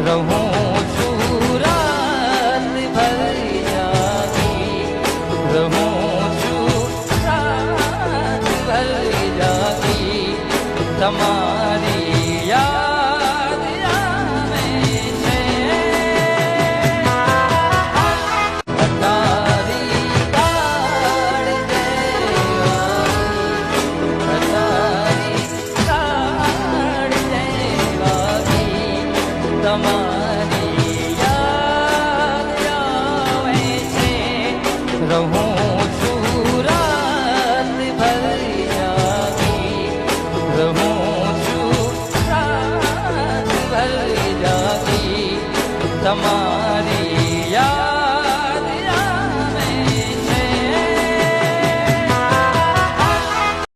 રહું છું રાત ભર જાગી, રહું છું રાત ભર જાગી, તમારી યાદ આવે છે. અતારી તાળ દેવાની, અતારી તાળ દેવાની, તમારી યાદ આવે છે. રહું છું રાત ભર જાગી, રહું છું રાત ભર જાગી, તમારી